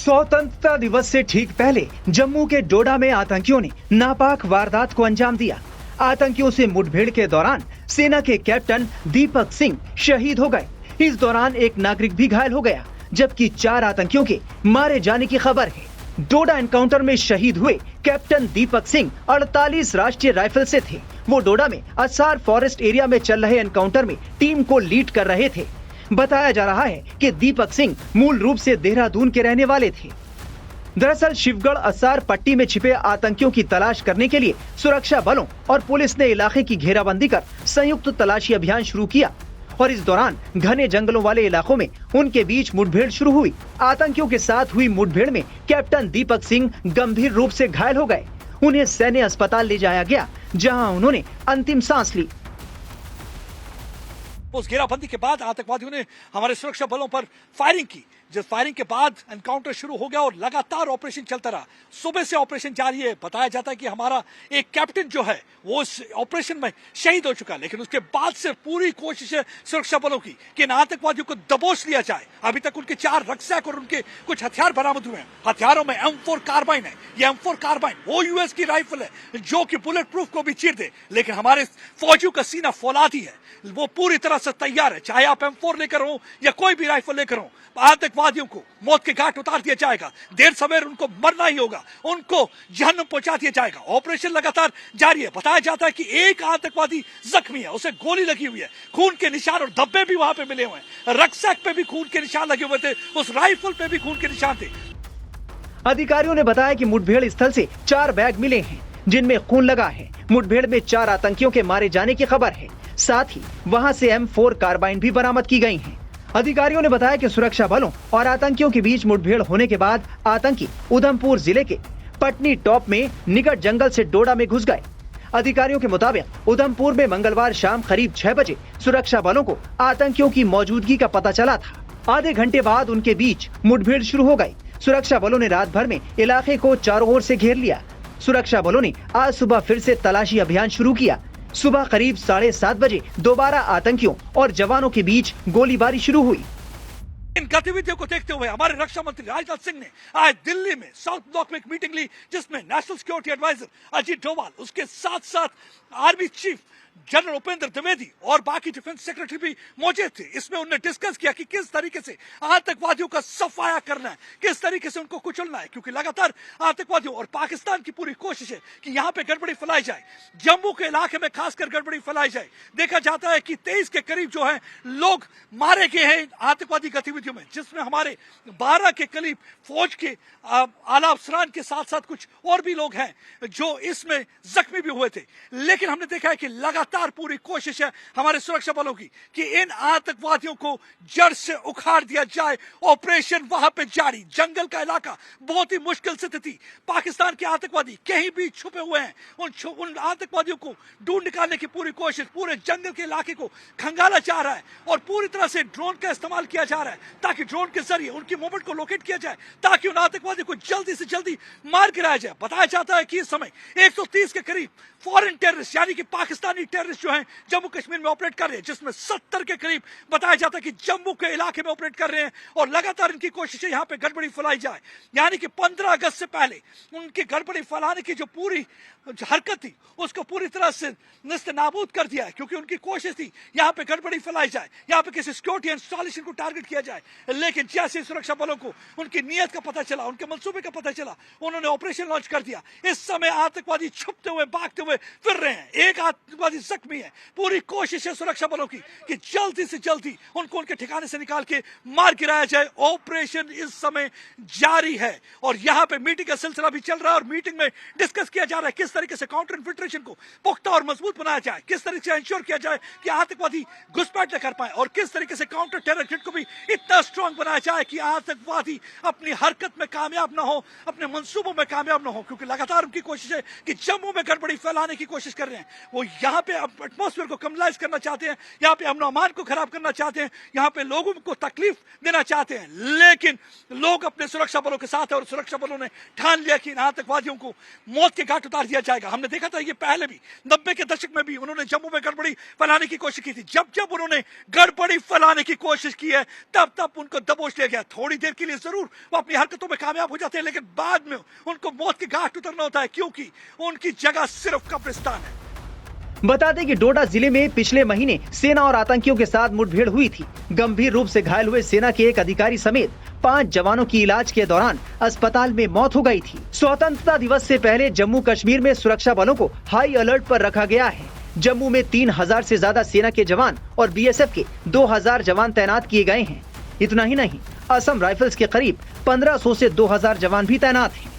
स्वतंत्रता दिवस से ठीक पहले जम्मू के डोडा में आतंकियों ने नापाक वारदात को अंजाम दिया। आतंकियों से मुठभेड़ के दौरान सेना के कैप्टन दीपक सिंह शहीद हो गए। इस दौरान एक नागरिक भी घायल हो गया, जबकि 4 आतंकियों के मारे जाने की खबर है। डोडा एनकाउंटर में शहीद हुए कैप्टन दीपक सिंह 48 राष्ट्रीय राइफल से थे। वो डोडा में असार फॉरेस्ट एरिया में चल रहे एनकाउंटर में टीम को लीड कर रहे थे। बताया जा रहा है कि दीपक सिंह मूल रूप से देहरादून के रहने वाले थे। दरअसल शिवगढ़ असार पट्टी में छिपे आतंकियों की तलाश करने के लिए सुरक्षा बलों और पुलिस ने इलाके की घेराबंदी कर संयुक्त तलाशी अभियान शुरू किया और इस दौरान घने जंगलों वाले इलाकों में उनके बीच मुठभेड़ शुरू हुई। आतंकियों के साथ हुई मुठभेड़ में कैप्टन दीपक सिंह गंभीर रूप से घायल हो गए। उन्हें सैन्य अस्पताल ले जाया गया, जहां उन्होंने अंतिम सांस ली। उस घेराबंदी के बाद आतंकवादियों ने हमारे सुरक्षा बलों पर फायरिंग की। जिस फायरिंग के बाद एनकाउंटर शुरू हो गया और लगातार ऑपरेशन चलता रहा। सुबह से ऑपरेशन जारी है। बताया जाता है कि हमारा एक कैप्टन जो है वो इस ऑपरेशन में शहीद हो चुका है, लेकिन उसके बाद से पूरी कोशिश है सुरक्षा बलों की कि इन आतंकवादियों को दबोच लिया जाए। अभी तक उनके 4 रक्सैक और उनके कुछ हथियार बरामद हुए हैं। हथियारों में M4 कार्बाइन है। ये M4 कार्बाइन वो यूएस की राइफल है जो कि बुलेट प्रूफ को भी चीर दे, लेकिन हमारे फौजियों का सीना फौलादी है। वो पूरी तरह से तैयार है। चाहे आप M4 लेकर हो या कोई भी राइफल लेकर हो, आतंकवादियों को मौत के घाट उतार दिया जाएगा। देर सवेर उनको मरना ही होगा, उनको जहन्नुम पहुंचा दिया जाएगा। ऑपरेशन लगातार जारी है। बताया जाता है कि एक आतंकवादी जख्मी है, उसे गोली लगी हुई है। खून के निशान और धब्बे भी वहां पे मिले हुए हैं। रक्सैक पे भी खून के निशान लगे हुए थे, उस राइफल पे भी खून के निशान थे। अधिकारियों ने बताया कि मुठभेड़ स्थल से 4 बैग मिले हैं, जिनमें खून लगा है। मुठभेड़ में 4 आतंकियों के मारे जाने की खबर है। साथ ही वहां से M4 कार्बाइन भी बरामद की गई हैं। अधिकारियों ने बताया कि सुरक्षा बलों और आतंकियों के बीच मुठभेड़ होने के बाद आतंकी उधमपुर जिले के पटनी टॉप में निकट जंगल से डोडा में घुस गए। अधिकारियों के मुताबिक उधमपुर में मंगलवार शाम करीब 6 बजे सुरक्षा बलों को आतंकियों की मौजूदगी का पता चला था। आधे घंटे बाद उनके बीच मुठभेड़ शुरू हो गई। सुरक्षा बलों ने रात भर में इलाके को चारों ओर से घेर लिया। सुरक्षा बलों ने आज सुबह फिर से तलाशी अभियान शुरू किया। सुबह करीब 7:30 बजे दोबारा आतंकियों और जवानों के बीच गोलीबारी शुरू हुई। इन गतिविधियों को देखते हुए हमारे रक्षा मंत्री राजनाथ सिंह ने आज दिल्ली में साउथ ब्लॉक में एक मीटिंग ली, जिसमें national security adviser Ajit Doval, उसके साथ साथ army chief general Upendra Dwivedi और बाकी डिफेंस सेक्रेटरी भी मौजूद थे। इसमें उन्होंने डिस्कस किया कि किस तरीके से आतंकवादियों का सफाया करना है, किस तरीके से उनको कुचलना है, क्योंकि लगातार आतंकवादियों और पाकिस्तान की पूरी कोशिश है कि यहाँ पे गड़बड़ी फैलाई जाए, जम्मू के इलाके में खासकर गड़बड़ी फैलाई जाए। देखा जाता है कि 23 के करीब जो है लोग मारे गए हैं आतंकवादी गतिविधियों में, जिसमें हमारे 12 के करीब फौज के आला अफसरान के साथ साथ कुछ और भी लोग हैं जो इसमें जख्मी भी हुए थे। लेकिन हमने देखा है कि लगातार पूरी कोशिश है हमारे सुरक्षा बलों की कि इन आतंकवादियों को जड़ से उखाड़ दिया जाए। ऑपरेशन वहां पे जारी। जंगल का इलाका बहुत ही मुश्किल स्थिति। पाकिस्तान के आतंकवादी कहीं भी छुपे हुए हैं। उन आतंकवादियों को ढूंढ निकालने की पूरी कोशिश, पूरे जंगल के इलाके को खंगाला जा रहा है और पूरी तरह से ड्रोन का इस्तेमाल किया जा रहा है, ताकि ड्रोन के जरिए उनकी मूवमेंट को लोकेट किया जाए, ताकि उन आतंकवादियों को जल्दी से जल्दी मार गिराया जाए। बताया जाता है कि इस समय 130 के करीब फॉरेन टेररिस्ट यानी कि पाकिस्तानी टेररिस्ट जो हैं जम्मू कश्मीर में ऑपरेट कर रहे हैं, जिसमें 70 के करीब बताया जाता है कि जम्मू के इलाके में ऑपरेट कर रहे हैं और लगातार इनकी कोशिश है यहाँ पे गड़बड़ी फैलाई जाए। यानी कि 15 अगस्त से पहले उनकी गड़बड़ी फैलाने की जो पूरी हरकत थी उसको पूरी तरह से निस्त नाबूद कर दिया है, क्योंकि उनकी कोशिश थी यहाँ पे गड़बड़ी फैलाई जाए, यहाँ पे किसी सिक्योरिटी इंस्टॉलेशन को टारगेट किया जाए। लेकिन जैसे सुरक्षा बलों को उनकी नीयत का पता चला, उनके मंसूबे का पता चला, उन्होंने ऑपरेशन लॉन्च कर दिया। इस समय आतंकवादी छुपते हुए भागते हुए फिर रहे हैं। एक आतंकवादी जख्मी है। पूरी कोशिश है सुरक्षा बलों की कि जल्दी से जल्दी उनको उनके ठिकाने से निकाल के मार गिराया जाए। ऑपरेशन इस समय जारी है और यहाँ पे मीटिंग का सिलसिला भी चल रहा है और मीटिंग में डिस्कस किया जा रहा है किस तरीके से काउंटर इन्फिल्ट्रेशन को पुख्ता और मजबूत बनाया जाए, किस तरीके से इंश्योर किया जाए कि आतंकवादी घुसपैठ न कर पाए और किस तरीके से काउंटर टेरर किट को भी इतना स्ट्रांग बनाया जाए कि आतंकवादी अपनी हरकत में कामयाब ना हो, अपने मंसूबों में कामयाब ना हो, क्योंकि लगातार उनकी कोशिश है कि जम्मू में गड़बड़ी फैलाने की कोशिश कर रहे हैं। वो यहाँ पे एटमॉस्फेयर को कमलाइज करना चाहते हैं, यहाँ पे अमन अमान को खराब करना चाहते हैं, यहाँ पे लोगों को तकलीफ देना चाहते हैं। लेकिन लोग अपने सुरक्षा बलों के साथ है और सुरक्षा बलों ने ठान लिया कि इन आतंकवादियों को मौत के घाट उतार दिया जाएगा। हमने देखा था ये पहले भी 90 के दशक में भी उन्होंने जम्मू में गड़बड़ी फैलाने की कोशिश की थी। जब जब उन्होंने गड़बड़ी फैलाने की कोशिश की है तब तब उनको दबोच लिया गया। थोड़ी देर के लिए जरूर वो अपनी हरकतों में कामयाब हो जाते हैं, लेकिन बाद में उनको मौत के घाट उतरना होता है, क्योंकि उनकी जगह सिर्फ कब्रिस्तान है। बता दें कि डोडा जिले में पिछले महीने सेना और आतंकियों के साथ मुठभेड़ हुई थी। गंभीर रूप से घायल हुए सेना के एक अधिकारी समेत 5 जवानों की इलाज के दौरान अस्पताल में मौत हो गई थी। स्वतंत्रता दिवस से पहले जम्मू कश्मीर में सुरक्षा बलों को हाई अलर्ट पर रखा गया है। जम्मू में 3000 से ज्यादा सेना के जवान और बीएसएफ के 2000 जवान तैनात किए गए हैं। इतना ही नहीं, असम राइफल्स के करीब 1500 से 2000 जवान भी तैनात हैं।